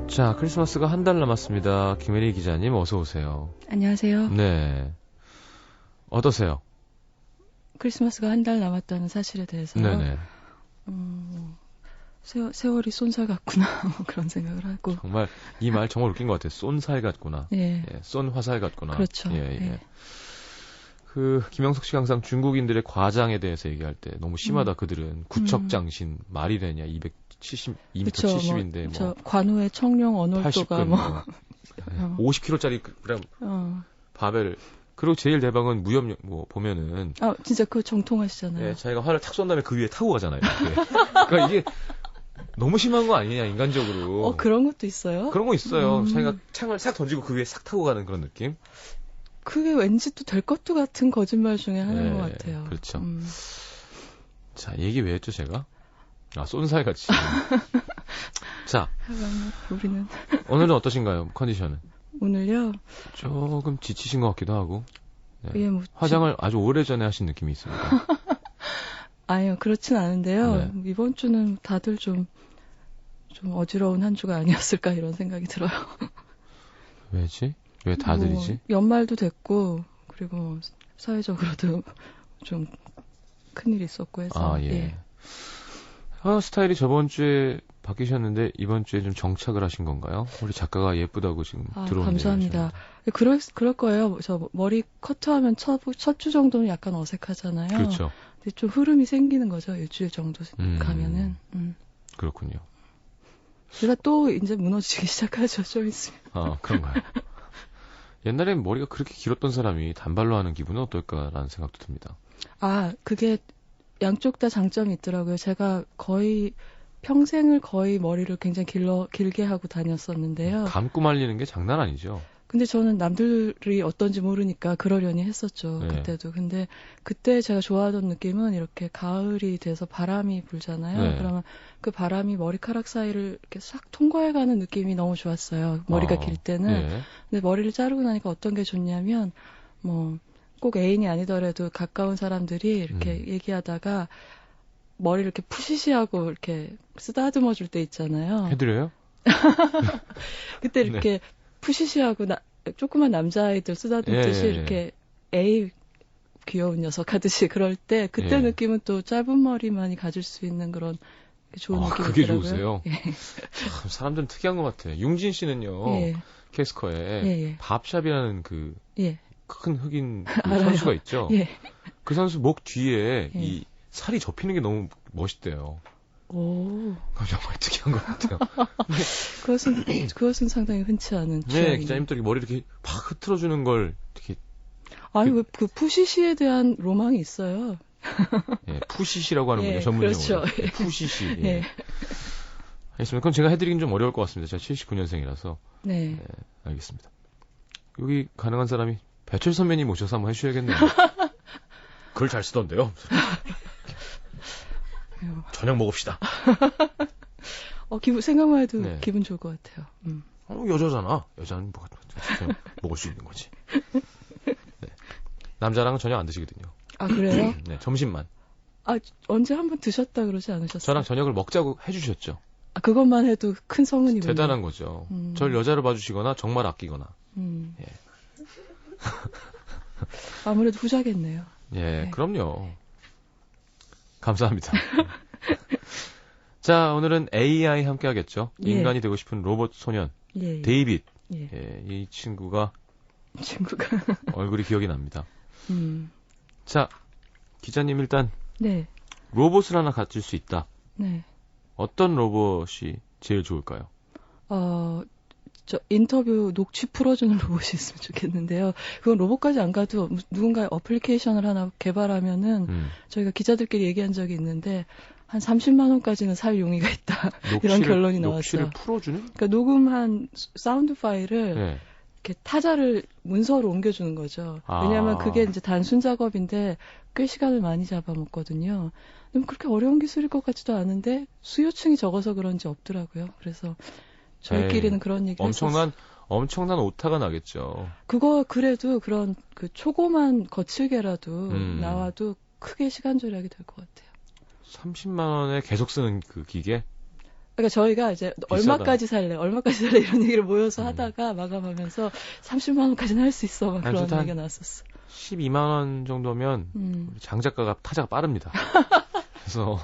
자, 크리스마스가 한 달 남았습니다. 김혜리 기자님 어서 오세요. 안녕하세요. 네. 어떠세요? 크리스마스가 한 달 남았다는 사실에 대해서 네네. 세월이 쏜살 같구나 뭐 그런 생각을 하고. 정말 이 말 정말 웃긴 것 같아요. 쏜살 같구나. 예. 예, 쏜 화살 같구나. 그렇죠. 예, 예. 예. 그 김영석 씨가 항상 중국인들의 과장에 대해서 얘기할 때 너무 심하다. 그들은 구척장신 말이 되냐 270인데 뭐 관우의 청룡 언월도가 80근 뭐 50kg짜리 그램 바벨. 그리고 제일 대박은 무협 뭐 보면은 진짜 그거 정통하시잖아요. 예, 자기가 활을 탁 쏜 다음에 그 위에 타고 가잖아요. 그러니까 이게 너무 심한 거 아니냐 인간적으로. 그런 것도 있어요? 그런 거 있어요. 자기가 창을 싹 던지고 그 위에 싹 타고 가는 그런 느낌. 그게 왠지 또 될 것도 같은 거짓말 중에 하나인 것 같아요. 그렇죠. 자, 얘기 왜 했죠, 제가? 쏜살 같이. 자, 우리는 오늘은 어떠신가요, 컨디션은? 오늘요? 조금 지치신 것 같기도 하고. 네. 예, 화장을 아주 오래전에 하신 느낌이 있습니다. 아니요, 그렇진 않은데요. 네. 이번 주는 다들 좀 어지러운 한 주가 아니었을까 이런 생각이 들어요. 왜지? 왜 다들이지? 연말도 됐고, 그리고 사회적으로도 좀 큰일이 있었고 해서. 예. 스타일이 저번 주에 바뀌셨는데 이번 주에 좀 정착을 하신 건가요? 우리 작가가 예쁘다고 지금 들어오는데. 감사합니다. 그럴 거예요. 저 머리 커트하면 첫 주 정도는 약간 어색하잖아요. 그렇죠. 근데 좀 흐름이 생기는 거죠. 일주일 정도 가면은. 그렇군요. 제가 또 이제 무너지기 시작하죠. 좀 있으면. 그런가요? 옛날엔 머리가 그렇게 길었던 사람이 단발로 하는 기분은 어떨까라는 생각도 듭니다. 그게 양쪽 다 장점이 있더라고요. 제가 평생을 거의 머리를 굉장히 길게 하고 다녔었는데요. 감고 말리는 게 장난 아니죠. 근데 저는 남들이 어떤지 모르니까 그러려니 했었죠. 네. 그때도. 근데 그때 제가 좋아하던 느낌은 이렇게 가을이 돼서 바람이 불잖아요. 네. 그러면 그 바람이 머리카락 사이를 이렇게 싹 통과해가는 느낌이 너무 좋았어요. 머리가 길 때는. 네. 근데 머리를 자르고 나니까 어떤 게 좋냐면 꼭 애인이 아니더라도 가까운 사람들이 이렇게 얘기하다가 머리를 이렇게 푸시시하고 이렇게 쓰다듬어 줄 때 있잖아요. 해드려요? 그때 이렇게 푸시시하고 조그만 남자아이들 쓰다듬듯이 이렇게 에이 귀여운 녀석 하듯이 그럴 때 그때 느낌은 또 짧은 머리만이 가질 수 있는 그런 좋은 느낌이 그게 있더라고요. 좋으세요? 참, 사람들은 특이한 것 같아요. 융진 씨는요. 캐스커에 밥샵이라는 큰 흑인 선수가 있죠. 그 선수 목 뒤에 이 살이 접히는 게 너무 멋있대요. 정말 특이한 것 같아요. 그것은 상당히 흔치 않은 취향이에요. 네, 기자님도 이렇게 머리 이렇게 팍 흐트러주는 걸 이렇게. 왜 그 푸시시에 대한 로망이 있어요. 푸시시라고 하는군요, 전문 용어로. 그렇죠. 푸시시. 알겠습니다. 그럼 제가 해드리긴 좀 어려울 것 같습니다. 제가 79년생이라서. 네. 알겠습니다. 여기 가능한 사람이 배철 선배님 오셔서 한번 해주셔야겠네요. 글 잘 쓰던데요. 저녁 먹읍시다. 생각만 해도 기분 좋을 것 같아요. 여자잖아. 여자는 그냥 먹을 수 있는 거지. 네. 남자랑은 전혀 안 드시거든요. 그래요? 네, 점심만. 언제 한번 드셨다 그러지 않으셨어요? 저랑 저녁을 먹자고 해주셨죠. 그것만 해도 큰 성은이군요. 대단한 거죠. 절 여자로 봐주시거나 정말 아끼거나. 아무래도 후자겠네요. 그럼요. 감사합니다. 자, 오늘은 AI 함께 하겠죠. 인간이 되고 싶은 로봇 소년 데이빗. 이 친구가 얼굴이 기억이 납니다. 자, 기자님 일단 로봇을 하나 가질 수 있다. 어떤 로봇이 제일 좋을까요? 인터뷰 녹취 풀어주는 로봇이 있으면 좋겠는데요. 그건 로봇까지 안 가도 누군가의 어플리케이션을 하나 개발하면은 저희가 기자들끼리 얘기한 적이 있는데 한 30만 원까지는 살 용의가 있다. 이런 결론이 나왔어요. 녹취를 풀어주는? 그러니까 녹음한 사운드 파일을 이렇게 타자를 문서로 옮겨주는 거죠. 왜냐하면 그게 이제 단순 작업인데 꽤 시간을 많이 잡아먹거든요. 그렇게 어려운 기술일 것 같지도 않은데 수요층이 적어서 그런지 없더라고요. 그래서 저희끼리는 그런 얘기를 했었어요. 엄청난 오타가 나겠죠. 그래도 그런 그 초고만 거칠게라도 나와도 크게 시간 절약이 될 것 같아요. 30만 원에 계속 쓰는 그 기계? 그러니까 저희가 이제 비싸다. 얼마까지 살래 이런 얘기를 모여서 하다가 마감하면서 30만 원까지는 할 수 있어 막 그런 얘기가 나왔었어. 12만 원 정도면 우리 장 작가가 타자가 빠릅니다. 그래서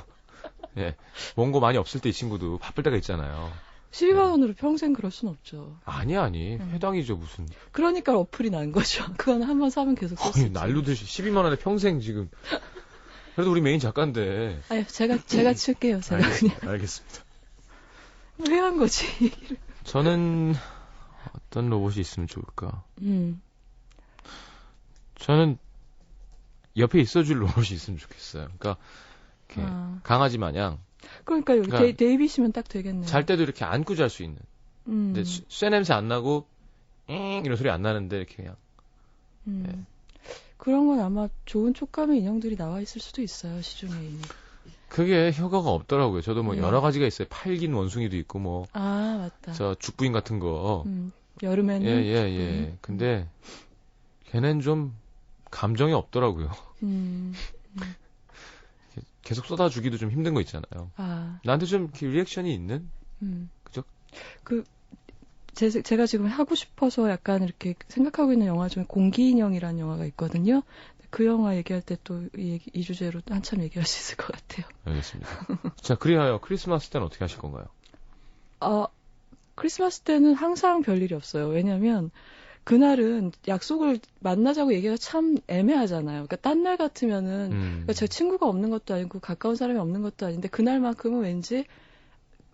예, 원고 많이 없을 때 이 친구도 바쁠 때가 있잖아요. 12만 원으로 평생 그럴 순 없죠. 아니 회당이죠 무슨. 그러니까 어플이 난 거죠. 그건 한번 사면 계속 쓸 수 있죠. 날로듯이 12만 원에 평생 지금. 그래도 우리 메인 작가인데. 아유 제가 칠게요. 제가 그냥. 알겠습니다. 왜 한 거지? 저는 어떤 로봇이 있으면 좋을까? 저는 옆에 있어줄 로봇이 있으면 좋겠어요. 그러니까 이렇게 강아지 마냥. 그러니까 여기 데이빗이면 딱 되겠네요. 잘 때도 이렇게 안고 잘 수 있는. 근데 쇠 냄새 안 나고 이런 소리 안 나는데 이렇게 그냥. 네. 그런 건 아마 좋은 촉감의 인형들이 나와 있을 수도 있어요. 시중에 이미. 그게 효과가 없더라고요. 저도 뭐 여러 가지가 있어요. 팔긴 원숭이도 있고 뭐. 맞다. 저 죽부인 같은 거. 여름에는. 예. 근데 걔는 좀 감정이 없더라고요. 계속 쏟아주기도 좀 힘든 거 있잖아요. 나한테 좀 리액션이 있는? 그죠? 제가 지금 하고 싶어서 약간 이렇게 생각하고 있는 영화 중에 공기인형이라는 영화가 있거든요. 그 영화 얘기할 때 또 이 주제로 한참 얘기할 수 있을 것 같아요. 알겠습니다. 자, 그리하여 크리스마스 때는 어떻게 하실 건가요? 크리스마스 때는 항상 별일이 없어요. 왜냐면 그날은 약속을 만나자고 얘기가 참 애매하잖아요. 그러니까 딴 날 같으면은 그러니까 제 친구가 없는 것도 아니고 가까운 사람이 없는 것도 아닌데 그날만큼은 왠지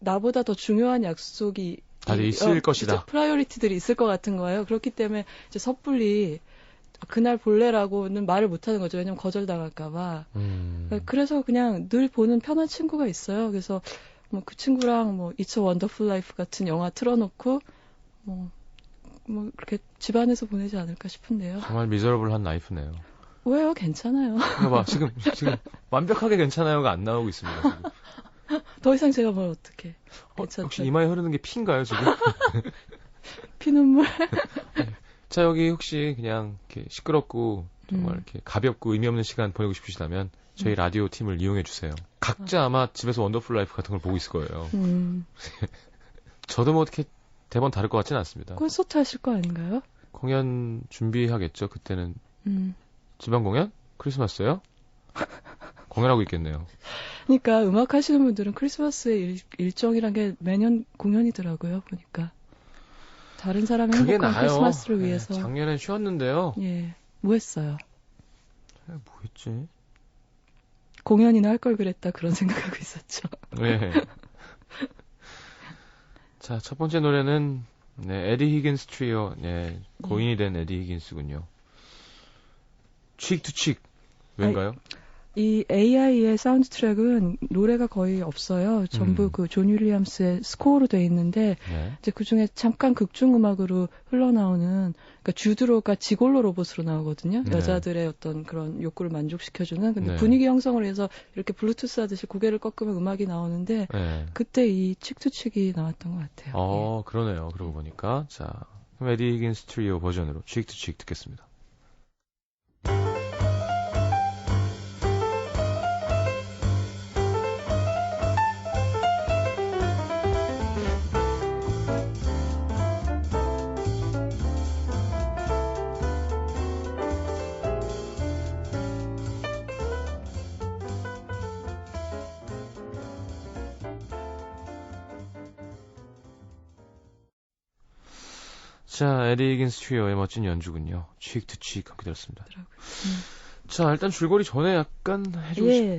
나보다 더 중요한 약속이 다들 있을 것이다. 프라이어리티들이 있을 것 같은 거예요. 그렇기 때문에 이제 섣불리 그날 볼래라고는 말을 못하는 거죠. 왜냐면 거절당할까봐. 그래서 그냥 늘 보는 편한 친구가 있어요. 그래서 뭐 그 친구랑 뭐 It's a Wonderful Life 같은 영화 틀어놓고 뭐 그렇게 집안에서 보내지 않을까 싶은데요. 정말 미저러블한 라이프네요. 왜요? 괜찮아요. 봐봐, 지금 완벽하게 괜찮아요가 안 나오고 있습니다. 지금. 더 이상 제가 뭘 어떻게? 혹시 이마에 흐르는 게 피인가요 지금? 피눈물. 자, 여기 혹시 그냥 이렇게 시끄럽고 정말 이렇게 가볍고 의미 없는 시간 보내고 싶으시다면 저희 라디오 팀을 이용해 주세요. 각자 아마 집에서 원더풀 라이프 같은 걸 보고 있을 거예요. 저도 뭐 어떻게 대본 다를 것 같지는 않습니다. 콘서트 하실 거 아닌가요? 공연 준비하겠죠. 그때는 지방 공연? 크리스마스요? 공연하고 있겠네요. 그러니까 음악 하시는 분들은 크리스마스의 일정이란 게 매년 공연이더라고요. 보니까 다른 사람의 행복한 크리스마스를 위해서. 작년엔 쉬었는데요. 예, 뭐 했어요? 뭐 했지? 공연이나 할 걸 그랬다 그런 생각하고 있었죠. 네. 자, 첫 번째 노래는 에디 히긴스 트리오, 고인이 된 에디 히긴스군요. 칙 투 칙. 왜인가요? 이 AI의 사운드 트랙은 노래가 거의 없어요. 전부 그 존 윌리엄스의 스코어로 돼 있는데 이제 그 중에 잠깐 극중 음악으로 흘러나오는 그러니까 주드로가 지골로 로봇으로 나오거든요. 여자들의 어떤 그런 욕구를 만족시켜주는. 근데 분위기 형성을 위해서 이렇게 블루투스 하듯이 고개를 꺾으면 음악이 나오는데 그때 이 칙투칙이 나왔던 것 같아요. 그러네요. 그러고 보니까 자, 그럼 에디 히긴스 트리오 버전으로 칙투칙 듣겠습니다. 자, 에디 히긴스 트리오의 멋진 연주군요. 칙 투 칙 함께 들었습니다. 자, 일단 줄거리 전에 약간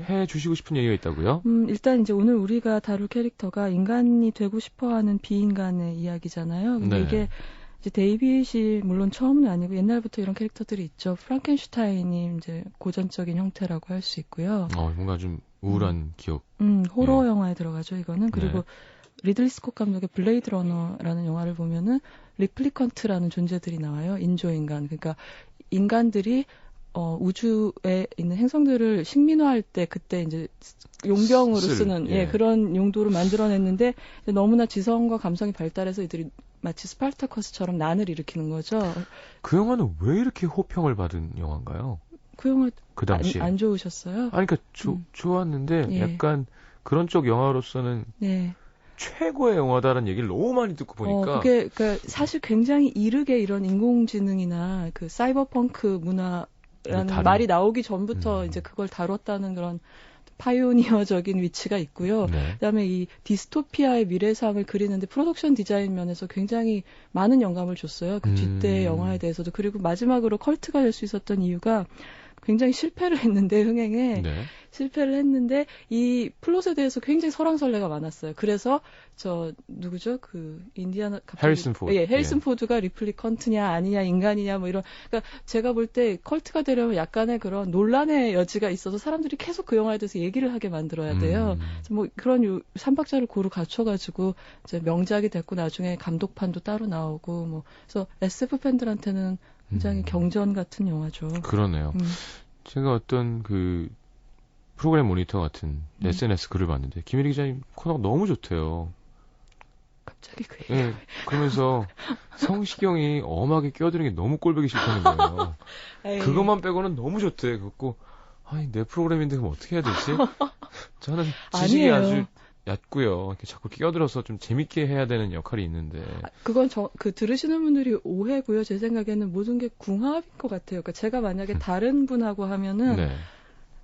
해주시고 싶은 얘기가 있다고요? 일단 이제 오늘 우리가 다룰 캐릭터가 인간이 되고 싶어하는 비인간의 이야기잖아요. 근데 이게 이제 데이빗이 물론 처음은 아니고 옛날부터 이런 캐릭터들이 있죠. 프랑켄슈타인이 이제 고전적인 형태라고 할 수 있고요. 뭔가 좀 우울한 기억. 호러 영화에 들어가죠, 이거는. 그리고 리들리 스콧 감독의 블레이드 러너라는 영화를 보면은 리플리컨트라는 존재들이 나와요. 인조인간. 그러니까 인간들이 우주에 있는 행성들을 식민화할 때 그때 이제 용병으로 쓰는 그런 용도로 만들어냈는데 너무나 지성과 감성이 발달해서 이들이 마치 스파르타커스처럼 난을 일으키는 거죠. 그 영화는 왜 이렇게 호평을 받은 영화인가요? 그 영화 그 당시에 안 좋으셨어요? 그러니까 좋았는데 약간 그런 쪽 영화로서는 최고의 영화다라는 얘기를 너무 많이 듣고 보니까 그게 그러니까 사실 굉장히 이르게 이런 인공지능이나 그 사이버펑크 문화라는 말이 나오기 전부터 이제 그걸 다뤘다는 그런 파이오니어적인 위치가 있고요. 네. 그다음에 이 디스토피아의 미래상을 그리는데 프로덕션 디자인 면에서 굉장히 많은 영감을 줬어요. 그 뒷대 영화에 대해서도. 그리고 마지막으로 컬트가 될 수 있었던 이유가 굉장히 실패를 했는데 흥행에 네. 실패를 했는데 이 플롯에 대해서 굉장히 설왕설래가 많았어요. 그래서 저 누구죠? 그 인디아나 해리슨 포드. 예, 해리슨 포드가 리플리컨트냐 아니냐 인간이냐 뭐 이런. 그러니까 제가 볼 때 컬트가 되려면 약간의 그런 논란의 여지가 있어서 사람들이 계속 그 영화에 대해서 얘기를 하게 만들어야 돼요. 그래서 뭐 그런 삼박자를 고루 갖춰가지고 이제 명작이 됐고 나중에 감독판도 따로 나오고 뭐 그래서 SF 팬들한테는 굉장히 경전 같은 영화죠. 그러네요. 제가 어떤 그 프로그램 모니터 같은 SNS 글을 봤는데 김일희 기자님 코너가 너무 좋대요. 갑자기 그 얘기. 네, 그러면서 성시경이 엄하게 끼어드는 게 너무 꼴보기 싫다는 거예요. 그것만 빼고는 너무 좋대. 그래갖고 아니 내 프로그램인데 그럼 어떻게 해야 되지? 저는 지식이 아니에요. 아주 얕고요. 이렇게 자꾸 끼어들어서 좀 재밌게 해야 되는 역할이 있는데. 그건 그 들으시는 분들이 오해고요. 제 생각에는 모든 게 궁합인 것 같아요. 그러니까 제가 만약에 다른 분하고 하면은, 네.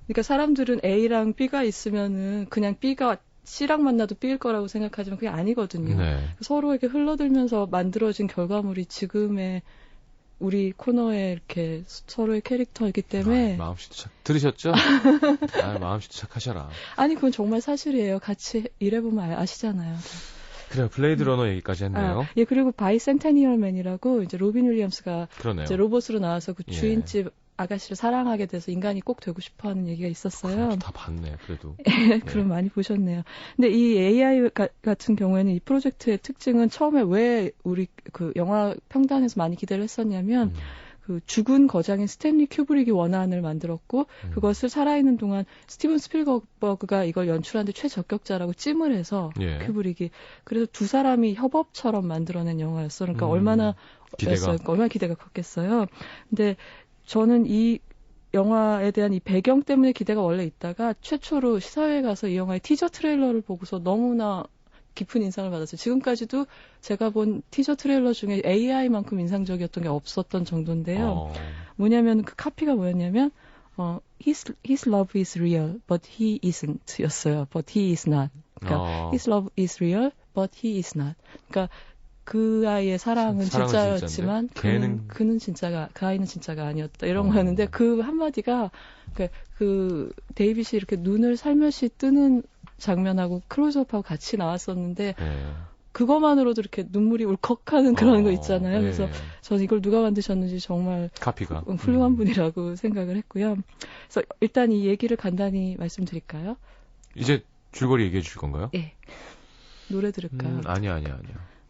그러니까 사람들은 A랑 B가 있으면은 그냥 B가 C랑 만나도 B일 거라고 생각하지만 그게 아니거든요. 네. 서로에게 흘러들면서 만들어진 결과물이 지금의 우리 코너에 이렇게 서로의 캐릭터이기 때문에. 마음씨도 들으셨죠? 마음씨도 착하셔라. 아니, 그건 정말 사실이에요. 같이 일해보면 아시잖아요. 그래요. 블레이드 러너 얘기까지 했네요. 예, 그리고 바이센테니얼 맨이라고 이제 로빈 윌리엄스가 그러네요. 이제 로봇으로 나와서 그 주인집 아가씨를 사랑하게 돼서 인간이 꼭 되고 싶어 하는 얘기가 있었어요. 다 봤네, 그래도. 그럼 많이 보셨네요. 근데 이 AI 같은 경우에는 이 프로젝트의 특징은 처음에 왜 우리 그 영화 평단에서 많이 기대를 했었냐면 그 죽은 거장인 스탠리 큐브릭이 원안을 만들었고 그것을 살아있는 동안 스티븐 스필버그가 이걸 연출하는데 최적격자라고 찜을 해서 큐브릭이 그래서 두 사람이 협업처럼 만들어낸 영화였어. 그러니까 얼마나 기대가 컸겠어요. 근데 저는 이 영화에 대한 이 배경 때문에 기대가 원래 있다가 최초로 시사회에 가서 이 영화의 티저 트레일러를 보고서 너무나 깊은 인상을 받았어요. 지금까지도 제가 본 티저 트레일러 중에 AI만큼 인상적이었던 게 없었던 정도인데요. 뭐냐면 그 카피가 뭐였냐면 His love is real, but he isn't 였어요. But he is not. 그러니까 His love is real, but he is not. 그러니까 그 아이의 사랑은 진짜였지만 그는 진짜가 그 아이는 진짜가 아니었다 이런 거였는데 그 한마디가 그 데이빗이 이렇게 눈을 살며시 뜨는 장면하고 클로즈업하고 같이 나왔었는데 그것만으로도 이렇게 눈물이 울컥하는 그런 거 있잖아요. 그래서 저는 이걸 누가 만드셨는지 정말 카피가 훌륭한 분이라고 생각을 했고요. 그래서 일단 이 얘기를 간단히 말씀드릴까요? 이제 줄거리 얘기해 주실 건가요? 예. 노래 들을까요? 아니요.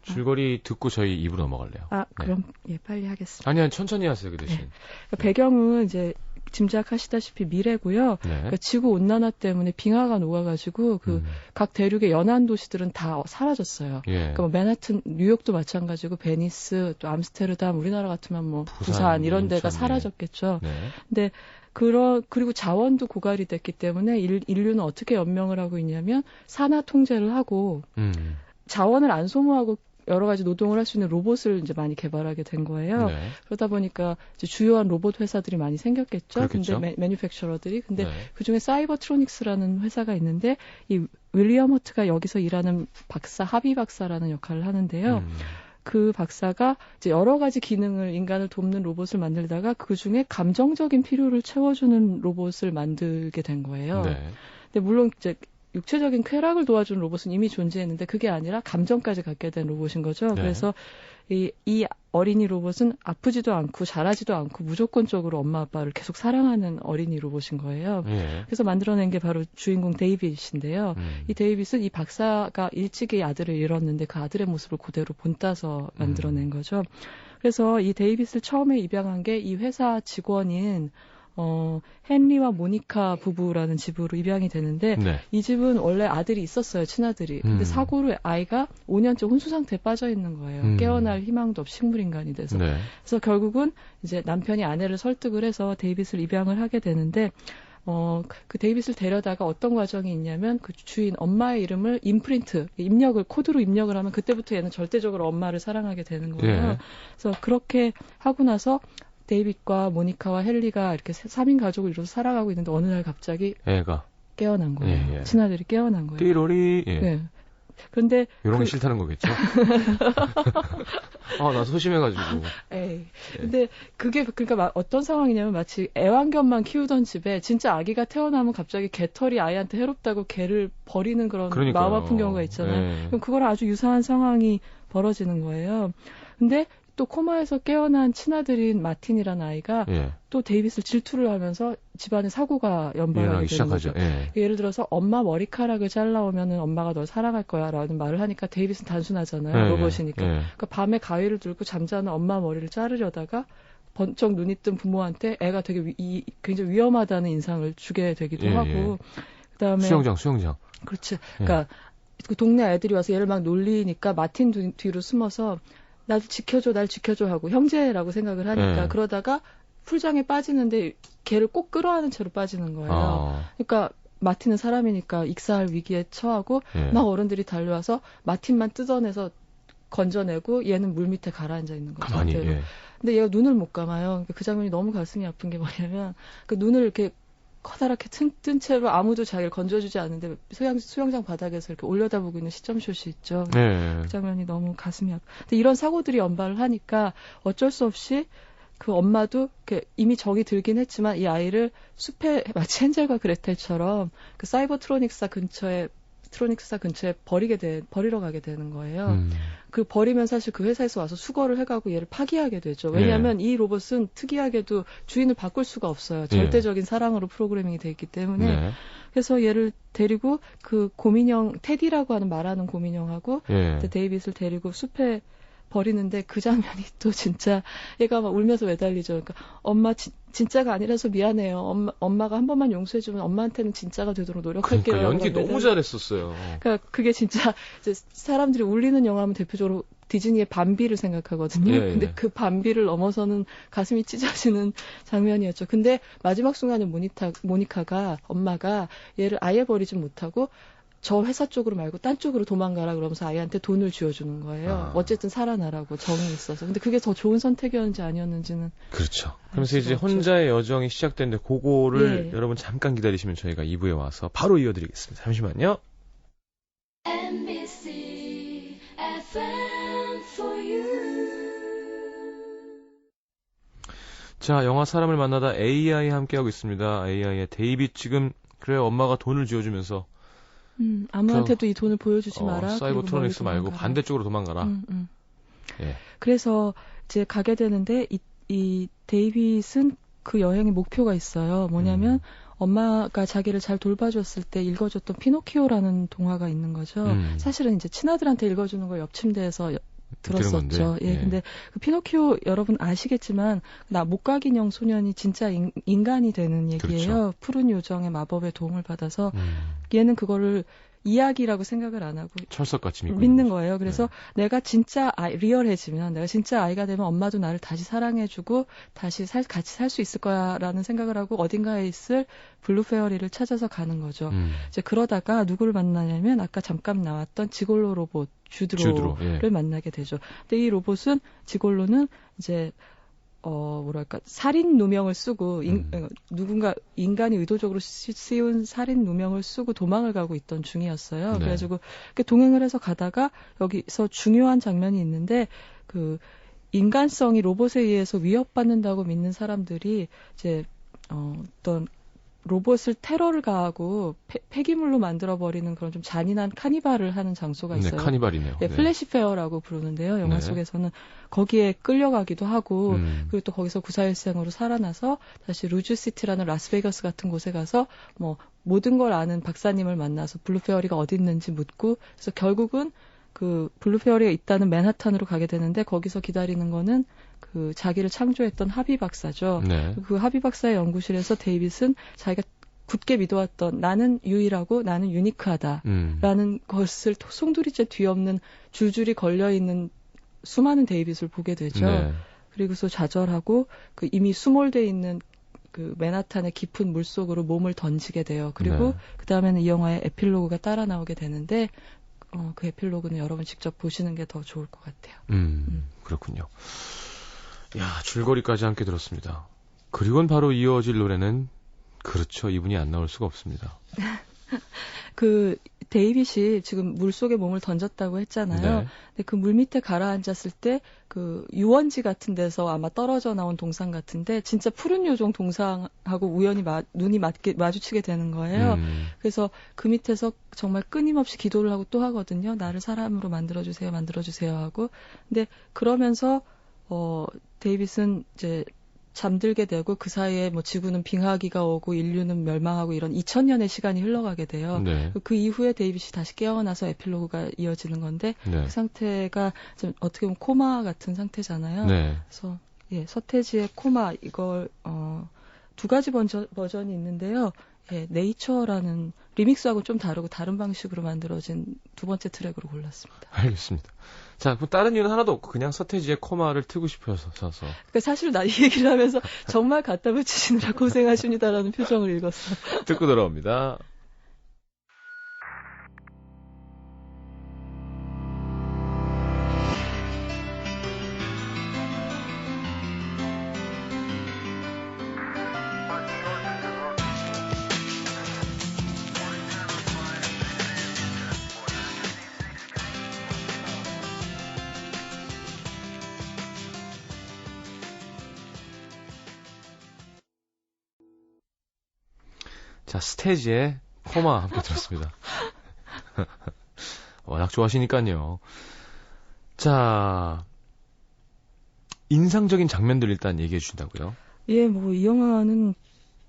줄거리 듣고 저희 입으로 넘어갈래요. 그럼 빨리 하겠습니다. 아니요, 천천히 하세요, 그 대신. 그러니까 배경은 이제 짐작하시다시피 미래고요. 그러니까 지구 온난화 때문에 빙하가 녹아가지고 각 대륙의 연안 도시들은 다 사라졌어요. 그러니까 뭐 맨하튼, 뉴욕도 마찬가지고 베니스, 또 암스테르담, 우리나라 같으면 뭐 부산 이런 데가 사라졌겠죠. 근데 그리고 자원도 고갈이 됐기 때문에 인류는 어떻게 연명을 하고 있냐면 산화 통제를 하고 자원을 안 소모하고 여러 가지 노동을 할 수 있는 로봇을 이제 많이 개발하게 된 거예요. 그러다 보니까 이제 주요한 로봇 회사들이 많이 생겼겠죠. 근데 매뉴팩처러들이. 근데 그중에 사이버트로닉스라는 회사가 있는데 이 윌리엄 허트가 여기서 일하는 박사, 하비 박사라는 역할을 하는데요. 그 박사가 이제 여러 가지 기능을 인간을 돕는 로봇을 만들다가 그중에 감정적인 필요를 채워주는 로봇을 만들게 된 거예요. 근데 물론 이제 육체적인 쾌락을 도와주는 로봇은 이미 존재했는데 그게 아니라 감정까지 갖게 된 로봇인 거죠. 그래서 이 어린이 로봇은 아프지도 않고 잘하지도 않고 무조건적으로 엄마 아빠를 계속 사랑하는 어린이 로봇인 거예요. 그래서 만들어낸 게 바로 주인공 데이빗인데요. 이 데이빗은 이 박사가 일찍이 아들을 잃었는데 그 아들의 모습을 그대로 본따서 만들어낸 거죠. 그래서 이 데이빗을 처음에 입양한 게 이 회사 직원인 헨리와 모니카 부부라는 집으로 입양이 되는데 이 집은 원래 아들이 있었어요, 친아들이. 근데 사고로 아이가 5년째 혼수 상태에 빠져 있는 거예요. 깨어날 희망도 없이 식물인간이 돼서. 그래서 결국은 이제 남편이 아내를 설득을 해서 데이빗을 입양을 하게 되는데 그 데이빗을 데려다가 어떤 과정이 있냐면 그 주인 엄마의 이름을 코드로 입력을 하면 그때부터 얘는 절대적으로 엄마를 사랑하게 되는 거예요. 예. 그래서 그렇게 하고 나서 데이빗과 모니카와 헨리가 이렇게 3인 가족을 이뤄서 살아가고 있는데 어느 날 갑자기 애가 깨어난 거예요. 예. 친아들이 깨어난 거예요. 띠로리. 예. 네. 그런데 이런 게 싫다는 거겠죠. 나 소심해가지고. 에이. 근데 그게 그러니까 어떤 상황이냐면 마치 애완견만 키우던 집에 진짜 아기가 태어나면 갑자기 개털이 아이한테 해롭다고 개를 버리는 그런 그러니까요. 마음 아픈 경우가 있잖아요. 그럼 그거랑 아주 유사한 상황이 벌어지는 거예요. 근데 또 코마에서 깨어난 친아들인 마틴이라는 아이가 또 데이빗을 질투를 하면서 집안에 사고가 연발하게 되는 거죠. 예를 들어서 엄마 머리카락을 잘라오면은 엄마가 널 사랑할 거야라는 말을 하니까 데이빗은 단순하잖아요. 로봇이니까. 그러니까 밤에 가위를 들고 잠자는 엄마 머리를 자르려다가 번쩍 눈이 뜬 부모한테 애가 되게 굉장히 위험하다는 인상을 주게 되기도 하고 그다음에 수영장. 그렇지. 그러니까 그 동네 애들이 와서 얘를 막 놀리니까 마틴 뒤로 숨어서 날 지켜줘 하고 형제라고 생각을 하니까 그러다가 풀장에 빠지는데 걔를 꼭 끌어안은 채로 빠지는 거예요. 그러니까 마틴은 사람이니까 익사할 위기에 처하고 막 어른들이 달려와서 마틴만 뜯어내서 건져내고 얘는 물 밑에 가라앉아 있는 거죠. 가만히. 근데 얘가 눈을 못 감아요. 그 장면이 너무 가슴이 아픈 게 뭐냐면 그 눈을 이렇게 커다랗게 뜬 채로 아무도 자기를 건져주지 않는데 수영장 바닥에서 이렇게 올려다보고 있는 시점샷이 있죠. 그 장면이 너무 가슴이 아파. 근데 이런 사고들이 연발을 하니까 어쩔 수 없이 그 엄마도 이미 정이 들긴 했지만 이 아이를 숲에 마치 헨젤과 그레텔처럼 그 사이버트로닉사 근처에 버리러 가게 되는 거예요. 그 버리면 사실 그 회사에서 와서 수거를 해가고 얘를 파기하게 되죠. 왜냐하면 이 로봇은 특이하게도 주인을 바꿀 수가 없어요. 절대적인 사랑으로 프로그래밍이 돼 있기 때문에. 그래서 얘를 데리고 그 곰인형, 테디라고 하는 말하는 곰인형하고 데이빗을 데리고 숲에 버리는데 그 장면이 또 진짜 얘가 막 울면서 매달리죠. 그러니까 엄마 진짜가 아니라서 미안해요. 엄마가 한 번만 용서해주면 엄마한테는 진짜가 되도록 노력할게요. 그러니까 연기 너무 잘했었어요. 그러니까 그게 진짜 이제 사람들이 울리는 영화면 대표적으로 디즈니의 밤비를 생각하거든요. 근데 그 밤비를 넘어서는 가슴이 찢어지는 장면이었죠. 근데 마지막 순간에 모니카가 엄마가 얘를 아예 버리지 못하고 저 회사 쪽으로 말고 딴 쪽으로 도망가라 그러면서 아이한테 돈을 쥐어주는 거예요. 어쨌든 살아나라고 정이 있어서. 근데 그게 더 좋은 선택이었는지 아니었는지는. 그렇죠. 그러면서 이제 혼자의 여정이 시작되는데 그거를 여러분 잠깐 기다리시면 저희가 2부에 와서 바로 이어드리겠습니다. 잠시만요. MBC FM for you. 자, 영화 사람을 만나다 AI 함께하고 있습니다. AI의 데이빗 지금 그래요. 엄마가 돈을 쥐어주면서 아무한테도 이 돈을 보여주지 마라. 사이버트로닉스 말고 반대쪽으로 도망가라. 그래서 이제 가게 되는데 이 데이빗은 그 여행의 목표가 있어요. 뭐냐면 엄마가 자기를 잘 돌봐줬을 때 읽어줬던 피노키오라는 동화가 있는 거죠. 사실은 이제 친아들한테 읽어주는 걸 옆 침대에서 들었었죠. 근데 그 피노키오 여러분 아시겠지만 목각 인형 소년이 진짜 인간이 되는 얘기예요. 그렇죠. 푸른 요정의 마법의 도움을 받아서 얘는 그거를 이야기라고 생각을 안 하고 철석같이 믿는 거예요. 그래서 내가 진짜 리얼해지면 내가 진짜 아이가 되면 엄마도 나를 다시 사랑해주고 다시 같이 살 수 있을 거야라는 생각을 하고 어딘가에 있을 블루 페어리를 찾아서 가는 거죠. 이제 그러다가 누구를 만나냐면 아까 잠깐 나왔던 지골로 로봇 주드로를 만나게 되죠. 근데 이 로봇은 지골로는 이제 살인 누명을 쓰고, 누군가 인간이 의도적으로 씌운 살인 누명을 쓰고 도망을 가고 있던 중이었어요. 그래가지고, 동행을 해서 가다가 여기서 중요한 장면이 있는데, 인간성이 로봇에 의해서 위협받는다고 믿는 사람들이 이제, 어떤 로봇을 테러를 가하고 폐기물로 만들어버리는 그런 좀 잔인한 카니발을 하는 장소가 있어요. 네, 카니발이네요. 플래시페어라고 부르는데요. 영화 속에서는 거기에 끌려가기도 하고 그리고 또 거기서 구사일생으로 살아나서 다시 루즈시티라는 라스베이거스 같은 곳에 가서 모든 걸 아는 박사님을 만나서 블루페어리가 어디 있는지 묻고 그래서 결국은 그 블루페어리가 있다는 맨하탄으로 가게 되는데 거기서 기다리는 거는 그 자기를 창조했던 하비 박사죠. 그 하비 박사의 연구실에서 데이빗은 자기가 굳게 믿어왔던 나는 유일하고 나는 유니크하다라는 것을 송두리째 뒤엎는 줄줄이 걸려있는 수많은 데이빗을 보게 되죠. 그리고서 좌절하고 그 이미 수몰돼 있는 그 맨하탄의 깊은 물 속으로 몸을 던지게 돼요. 그리고 그 다음에는 이 영화의 에필로그가 따라 나오게 되는데 그 에필로그는 여러분 직접 보시는 게 더 좋을 것 같아요. 그렇군요. 야, 줄거리까지 함께 들었습니다. 그리고는 바로 이어질 노래는 그렇죠. 이분이 안 나올 수가 없습니다. 그 데이빗이 지금 물 속에 몸을 던졌다고 했잖아요. 네. 근데 그 물 밑에 가라앉았을 때 그 유원지 같은 데서 아마 떨어져 나온 동상 같은데 진짜 푸른 요정 동상하고 우연히 눈이 마주치게 되는 거예요. 그래서 그 밑에서 정말 끊임없이 기도를 하고 또 하거든요. 나를 사람으로 만들어주세요, 만들어주세요 하고. 근데 그러면서 데이빗은 이제 잠들게 되고 그 사이에 뭐 지구는 빙하기가 오고 인류는 멸망하고 이런 2000년의 시간이 흘러가게 돼요. 네. 그 이후에 데이빗이 다시 깨어나서 에필로그가 이어지는 건데 네. 그 상태가 좀 어떻게 보면 코마 같은 상태잖아요. 네. 그래서 예, 서태지의 코마 이걸 두 가지 버전이 있는데요. 예, 네이처라는 리믹스하고 좀 다르고 다른 방식으로 만들어진 두 번째 트랙으로 골랐습니다. 알겠습니다. 자, 그럼 다른 이유는 하나도 없고 그냥 서태지의 코마를 트고 싶어서. 그러니까 사실 나 이 얘기를 하면서 정말 갖다 붙이시느라 고생하십니다라는 표정을 읽었어요. 듣고 돌아옵니다. 자, 스테이지의 코마 함께 들었습니다. 워낙 좋아하시니까요. 자, 인상적인 장면들 일단 얘기해 주신다고요? 예, 뭐 이 영화는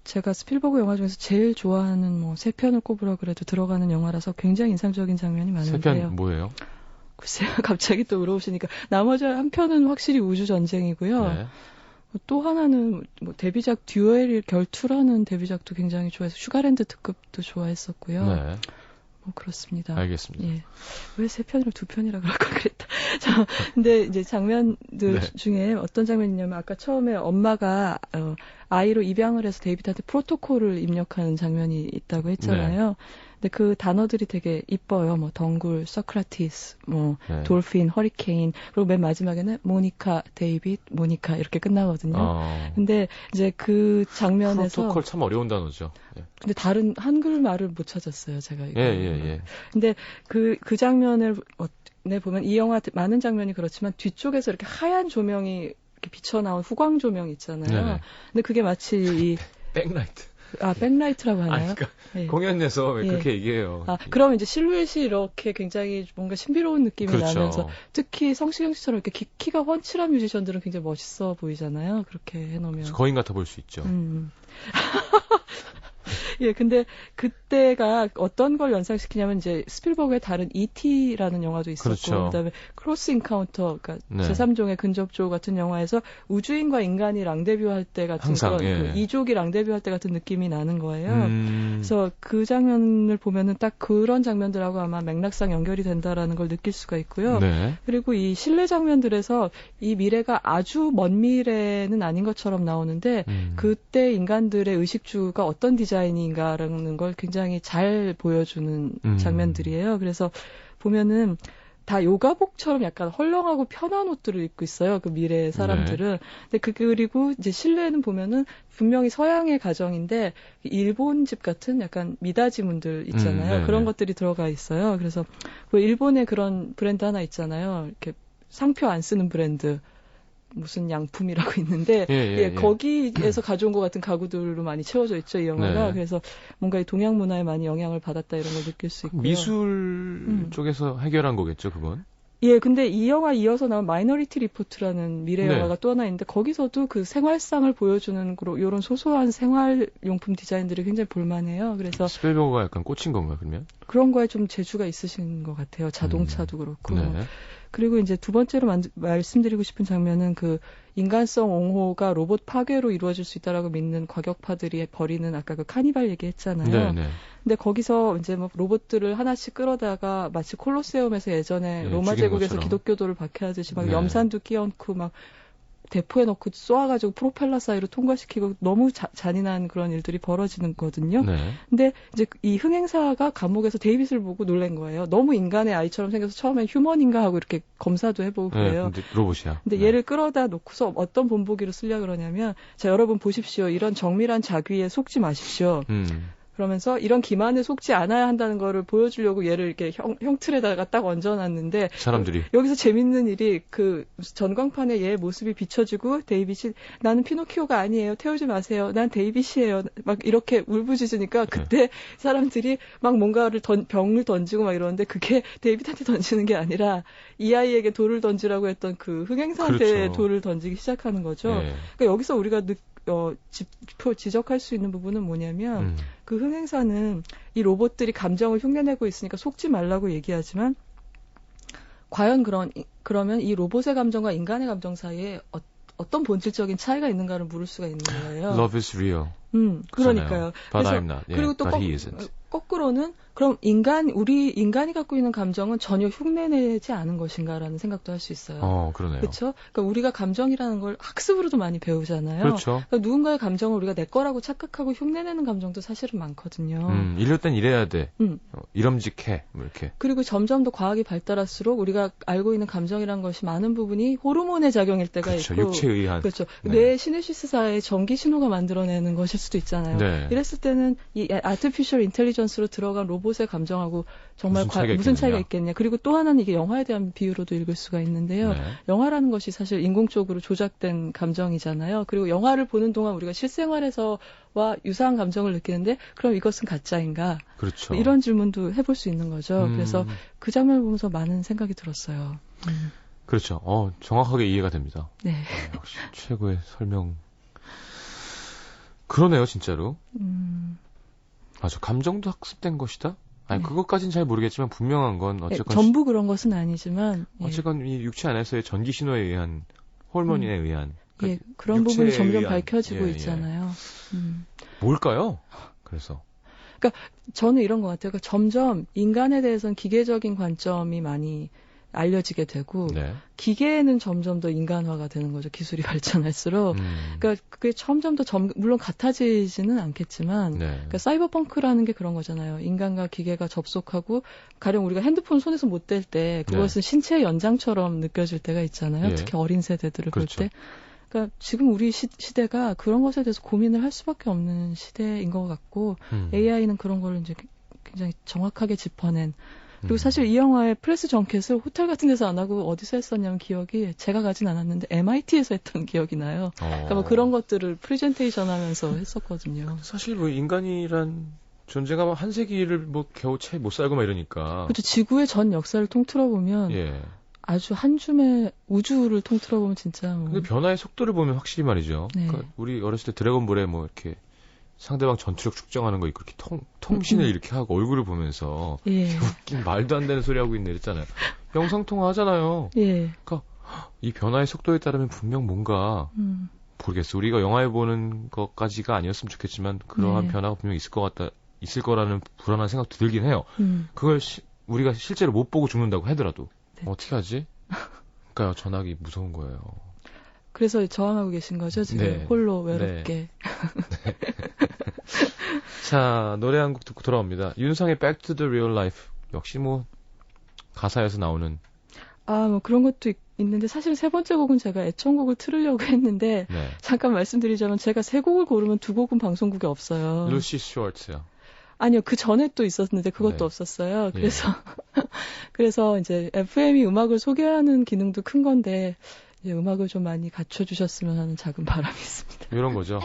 제가 스필버그 영화 중에서 제일 좋아하는 뭐 세 편을 꼽으라 그래도 들어가는 영화라서 굉장히 인상적인 장면이 많은데요. 세 편 뭐예요? 글쎄요, 갑자기 또 물어보시니까 나머지 한 편은 확실히 우주 전쟁이고요. 네. 또 하나는 뭐 데뷔작 듀얼 결투라는 데뷔작도 굉장히 좋아해서 슈가랜드 특급도 좋아했었고요. 네. 뭐 그렇습니다. 알겠습니다. 예. 왜 세 편으로 두 편이라 그럴 걸 그랬다. 자, 근데 이제 장면들 중에 어떤 장면이냐면 아까 처음에 엄마가 아이로 입양을 해서 데이빗한테 프로토콜을 입력하는 장면이 있다고 했잖아요. 근데 그 단어들이 되게 이뻐요. 뭐 덩굴, 소크라티스, 뭐 돌핀, 허리케인, 그리고 맨 마지막에는 모니카, 데이빗, 모니카 이렇게 끝나거든요. 근데 이제 그 장면에서 프로토콜 참 어려운 단어죠. 예. 근데 다른 한글 말을 못 찾았어요, 제가 이거. 예. 근데 그 장면을 보면 이 영화 많은 장면이 그렇지만 뒤쪽에서 이렇게 하얀 조명이 이렇게 비쳐 나온 후광 조명 있잖아요. 네네. 근데 그게 마치 이 백라이트. 백라이트라고 하나요? 그러니까 예. 공연에서 왜 그렇게 얘기해요. 그럼 이제 실루엣이 이렇게 굉장히 뭔가 신비로운 느낌이 나면서 특히 성시경 씨처럼 이렇게 키가 훤칠한 뮤지션들은 굉장히 멋있어 보이잖아요. 그렇게 해놓으면. 거인 같아 보일 수 있죠. 예, 근데 그때가 어떤 걸 연상시키냐면 이제 스필버그의 다른 E.T.라는 영화도 있었고, 그렇죠. 그다음에 크로스 인카운터, 그러니까 제3종의 근접조 같은 영화에서 우주인과 인간이 랑데뷰할 때 같은 항상, 그런 그 이족이 랑데뷰할 때 같은 느낌이 나는 거예요. 그래서 그 장면을 보면은 딱 그런 장면들하고 아마 맥락상 연결이 된다라는 걸 느낄 수가 있고요. 그리고 이 실내 장면들에서 이 미래가 아주 먼 미래는 아닌 것처럼 나오는데 그때 인간들의 의식주가 어떤 디자인인가라는 걸 굉장히 잘 보여주는 장면들이에요. 그래서 보면은 다 요가복처럼 약간 헐렁하고 편한 옷들을 입고 있어요. 그 미래의 사람들은. 근데 그리고 이제 실내에는 보면은 분명히 서양의 가정인데 일본 집 같은 약간 미다지문들 있잖아요. 그런 것들이 들어가 있어요. 그래서 그 일본의 그런 브랜드 하나 있잖아요. 이렇게 상표 안 쓰는 브랜드. 무슨 양품이라고 있는데 거기에서 가져온 것 같은 가구들로 많이 채워져 있죠, 이 영화가. 그래서 뭔가 이 동양 문화에 많이 영향을 받았다 이런 걸 느낄 수 있고요. 미술 쪽에서 해결한 거겠죠, 그건? 예, 근데 이 영화 이어서 나온 마이너리티 리포트라는 미래 영화가 또 하나 있는데 거기서도 그 생활상을 보여주는 이런 소소한 생활용품 디자인들이 굉장히 볼만해요. 그래서 스필버그가 약간 꽂힌 건가요, 그러면? 그런 거에 좀 재주가 있으신 것 같아요. 자동차도 그렇고. 그리고 이제 두 번째로 말씀드리고 싶은 장면은 그 인간성 옹호가 로봇 파괴로 이루어질 수 있다라고 믿는 과격파들이 벌이는 아까 그 카니발 얘기했잖아요. 근데 거기서 이제 뭐 로봇들을 하나씩 끌어다가 마치 콜로세움에서 예전에 로마 제국에서 기독교도를 박해하듯이 막 염산도 끼얹고 막 대포에 넣고 쏘아가지고 프로펠러 사이로 통과시키고 너무 잔인한 그런 일들이 벌어지는 거거든요. 네. 근데 이제 이 흥행사가 감옥에서 데이빗을 보고 놀란 거예요. 너무 인간의 아이처럼 생겨서 처음엔 휴먼인가 하고 이렇게 검사도 해보고 그래요. 근데 로봇이야. 근데 얘를 끌어다 놓고서 어떤 본보기로 쓰려고 그러냐면, 자, 여러분 보십시오. 이런 정밀한 자귀에 속지 마십시오. 그러면서 이런 기만에 속지 않아야 한다는 거를 보여주려고 얘를 이렇게 형틀에다가 딱 얹어놨는데, 사람들이 여기서 재밌는 일이 그 전광판에 얘 모습이 비춰지고 데이빗이 나는 피노키오가 아니에요. 태우지 마세요. 난 데이빗이에요. 막 이렇게 울부짖으니까 그때 사람들이 막 뭔가를 병을 던지고 막 이러는데 그게 데이빗한테 던지는 게 아니라 이 아이에게 돌을 던지라고 했던 그 흥행사한테 그렇죠. 돌을 던지기 시작하는 거죠. 그러니까 여기서 우리가 지적할 수 있는 부분은 뭐냐면 그 흥행사는 이 로봇들이 감정을 흉내내고 있으니까 속지 말라고 얘기하지만 과연 그러면 이 로봇의 감정과 인간의 감정 사이에 어떤 본질적인 차이가 있는가를 물을 수가 있는 거예요. Love is real. 그러니까요. But I'm not. Yeah, 그리고 또 but he isn't. 거꾸로는 그럼 우리 인간이 갖고 있는 감정은 전혀 흉내내지 않은 것인가라는 생각도 할 수 있어요. 그러네요. 그렇죠? 그러니까 우리가 감정이라는 걸 학습으로도 많이 배우잖아요. 그렇죠. 그러니까 누군가의 감정을 우리가 내 거라고 착각하고 흉내내는 감정도 사실은 많거든요. 이럴 땐 이래야 돼. 이름직해. 뭐 이렇게. 그리고 점점 더 과학이 발달할수록 우리가 알고 있는 감정이라는 것이 많은 부분이 호르몬의 작용일 때가 그렇죠. 있고, 육체에 의한. 그렇죠. 뇌 시내시스사의 전기 신호가 만들어내는 것일 수도 있잖아요. 네. 이랬을 때는 이 아티피셜 인텔리전스로 들어간 로봇의 감정하고 정말 무슨 차이가 있겠냐. 그리고 또 하나는 이게 영화에 대한 비유로도 읽을 수가 있는데요. 네. 영화라는 것이 사실 인공적으로 조작된 감정이잖아요. 그리고 영화를 보는 동안 우리가 실생활에서와 유사한 감정을 느끼는데 그럼 이것은 가짜인가? 그렇죠. 이런 질문도 해볼 수 있는 거죠. 그래서 그 장면을 보면서 많은 생각이 들었어요. 그렇죠. 정확하게 이해가 됩니다. 네. 역시 최고의 설명. 그러네요, 진짜로. 맞아. 감정도 학습된 것이다? 아니, 그것까진 잘 모르겠지만 분명한 건 어쨌건. 전부 그런 것은 아니지만. 어쨌건 이 육체 안에서의 전기 신호에 의한, 호르몬에 의한. 그러니까 그런 부분이 점점 밝혀지고 있잖아요. 뭘까요? 그래서. 그러니까 저는 이런 것 같아요. 그러니까 점점 인간에 대해서는 기계적인 관점이 많이 알려지게 되고 기계는 점점 더 인간화가 되는 거죠. 기술이 발전할수록. 그러니까 그게 점점 더 물론 같아지지는 않겠지만 그러니까 사이버펑크라는 게 그런 거잖아요. 인간과 기계가 접속하고 가령 우리가 핸드폰 손에서 못 댈 때 그것은 신체의 연장처럼 느껴질 때가 있잖아요. 특히 어린 세대들을 볼 때. 그러니까 지금 우리 시대가 그런 것에 대해서 고민을 할 수밖에 없는 시대인 것 같고 AI는 그런 걸 이제 굉장히 정확하게 짚어낸. 그리고 사실 이 영화의 프레스 정켓을 호텔 같은 데서 안 하고 어디서 했었냐면 기억이 제가 가진 않았는데 MIT에서 했던 기억이 나요. 그러니까 뭐 그런 것들을 프레젠테이션 하면서 했었거든요. 사실 뭐 인간이란 존재가 한 세기를 뭐 겨우 채 못 살고 막 이러니까. 그렇죠. 지구의 전 역사를 통틀어 보면 아주 한 줌의 우주를 통틀어 보면 진짜. 근데 변화의 속도를 보면 확실히 말이죠. 그러니까 우리 어렸을 때 드래곤볼에 뭐 이렇게 상대방 전투력 측정하는 거 있고 이렇게 통신을 이렇게 하고 얼굴을 보면서 웃긴 말도 안 되는 소리 하고 있네 이랬잖아요. 영상 통화 하잖아요. 그러니까 이 변화의 속도에 따르면 분명 뭔가 모르겠어. 우리가 영화에 보는 것까지가 아니었으면 좋겠지만 그러한 변화가 분명 있을 거라는 불안한 생각도 들긴 해요. 그걸 우리가 실제로 못 보고 죽는다고 하더라도 어떻게 하지? 그러니까 전화기 무서운 거예요. 그래서 저항하고 계신 거죠, 지금 홀로 외롭게. 자, 노래 한 곡 듣고 돌아옵니다. 윤상의 Back to the Real Life. 역시 뭐 가사에서 나오는. 뭐 그런 것도 있는데 사실 세 번째 곡은 제가 애청곡을 틀으려고 했는데 잠깐 말씀드리자면 제가 세 곡을 고르면 두 곡은 방송국에 없어요. 루시 슈월츠요. 아니요, 그 전에 또 있었는데 그것도 없었어요. 그래서 이제 FM이 음악을 소개하는 기능도 큰 건데. 음악을 좀 많이 갖춰주셨으면 하는 작은 바람이 있습니다. 이런 거죠.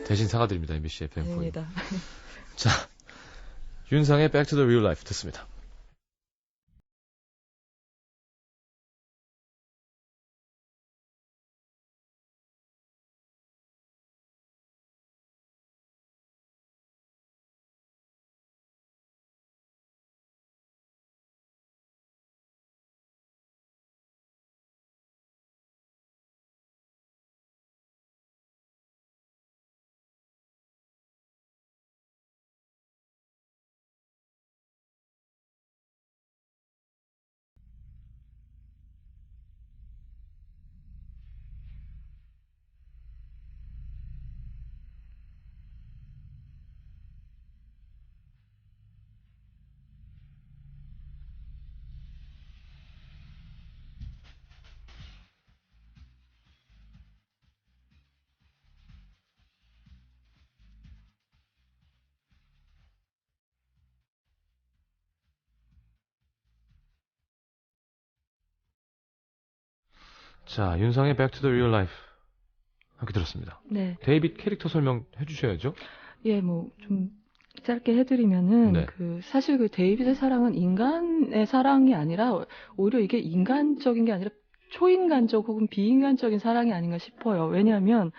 대신 사과드립니다. MBC FM4U. 자, 윤상의 Back to the Real Life 듣습니다. 자, 윤상의 Back to the Real Life 함께 들었습니다. 네. 데이빗 캐릭터 설명해 주셔야죠. 예, 좀 짧게 해드리면은 네. 사실 데이빗의 사랑은 인간의 사랑이 아니라 오히려 이게 인간적인 게 아니라 초인간적 혹은 비인간적인 사랑이 아닌가 싶어요. 왜냐하면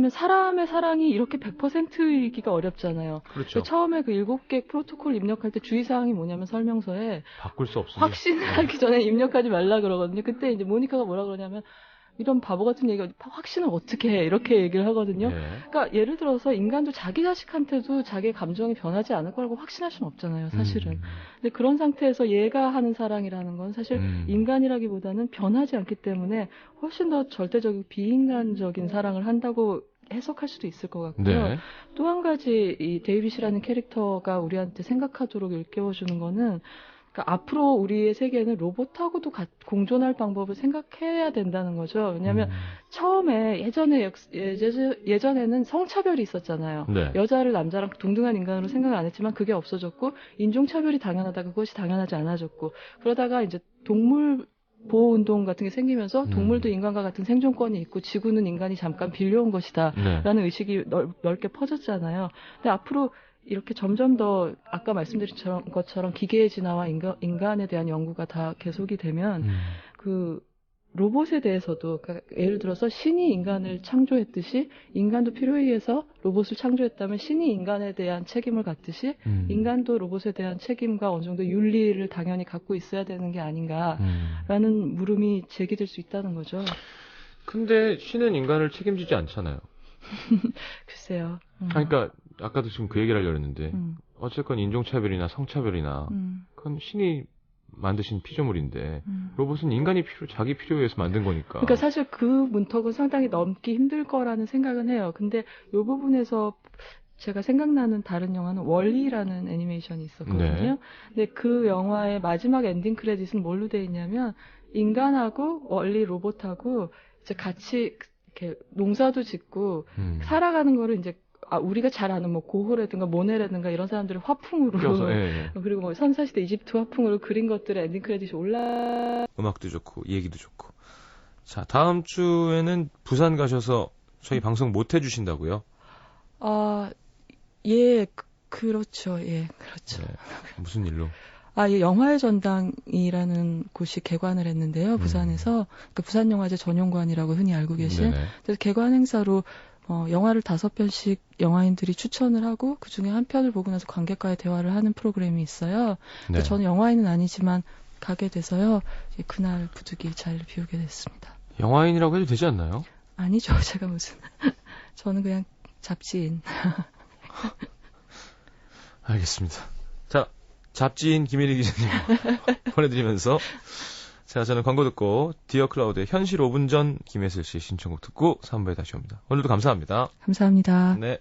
사람의 사랑이 이렇게 100%이기가 어렵잖아요. 그렇죠. 처음에 7개 프로토콜 입력할 때 주의사항이 뭐냐면 설명서에 바꿀 수 없으니 확신하기 전에 입력하지 말라 그러거든요. 그때 이제 모니카가 뭐라 그러냐면 이런 바보 같은 얘기가 확신을 어떻게 해 이렇게 얘기를 하거든요. 네. 그러니까 예를 들어서 인간도 자기 자식한테도 자기의 감정이 변하지 않을 거라고 확신할 수는 없잖아요. 사실은. 근데 그런 상태에서 얘가 하는 사랑이라는 건 사실 인간이라기보다는 변하지 않기 때문에 훨씬 더 절대적이고 비인간적인 사랑을 한다고 해석할 수도 있을 것 같고요. 네. 또 한 가지 이 데이빗이라는 캐릭터가 우리한테 생각하도록 일깨워주는 거는 그러니까 앞으로 우리의 세계는 로봇하고도 공존할 방법을 생각해야 된다는 거죠. 왜냐하면 처음에 예전에는 성차별이 있었잖아요. 네. 여자를 남자랑 동등한 인간으로 생각을 안 했지만 그게 없어졌고 인종차별이 당연하다가 그것이 당연하지 않아졌고 그러다가 이제 동물 보호운동 같은 게 생기면서 동물도 인간과 같은 생존권이 있고 지구는 인간이 잠깐 빌려온 것이다 라는 의식이 넓게 퍼졌잖아요. 근데 앞으로 이렇게 점점 더 아까 말씀드린 것처럼 기계의 진화와 인간에 대한 연구가 다 계속이 되면 그 로봇에 대해서도 그러니까 예를 들어서 신이 인간을 창조했듯이 인간도 필요에 의해서 로봇을 창조했다면 신이 인간에 대한 책임을 갖듯이 인간도 로봇에 대한 책임과 어느 정도 윤리를 당연히 갖고 있어야 되는 게 아닌가라는 물음이 제기될 수 있다는 거죠. 근데 신은 인간을 책임지지 않잖아요. 글쎄요. 그러니까 아까도 지금 그 얘기를 하려고 했는데 어쨌건 인종차별이나 성차별이나 그건 신이 만드신 피조물인데 로봇은 인간이 자기 필요에 의해서 만든 거니까. 그러니까 사실 그 문턱은 상당히 넘기 힘들 거라는 생각은 해요. 근데 이 부분에서 제가 생각나는 다른 영화는 월리라는 애니메이션이 있었거든요. 네. 근데 그 영화의 마지막 엔딩 크레딧은 뭘로 돼 있냐면 인간하고 월리 로봇하고 이제 같이 이렇게 농사도 짓고 살아가는 거를 이제 우리가 잘 아는 뭐 고호라든가 모네라든가 이런 사람들의 화풍으로 껴서, 예. 그리고 뭐 선사시대 이집트 화풍으로 그린 것들의 엔딩 크레딧이 음악도 좋고 얘기도 좋고. 자, 다음 주에는 부산 가셔서 저희 방송 못 해주신다고요? 예, 그렇죠. 예, 그렇죠. 네, 무슨 일로? 예, 영화의 전당이라는 곳이 개관을 했는데요. 부산에서 그 부산영화제 전용관이라고 흔히 알고 계신. 그래서 개관 행사로 영화를 5편씩 영화인들이 추천을 하고 그중에 한 편을 보고 나서 관객과의 대화를 하는 프로그램이 있어요. 네. 저는 영화인은 아니지만 가게 돼서요. 그날 부득이 자리를 비우게 됐습니다. 영화인이라고 해도 되지 않나요? 아니죠. 제가 무슨 저는 그냥 잡지인. 알겠습니다. 자, 잡지인 김혜리 기자님 보내드리면서 자, 저는 광고 듣고 디어 클라우드의 현실 5분 전 김혜슬 씨의 신청곡 듣고 3부에 다시 옵니다. 오늘도 감사합니다. 감사합니다. 네.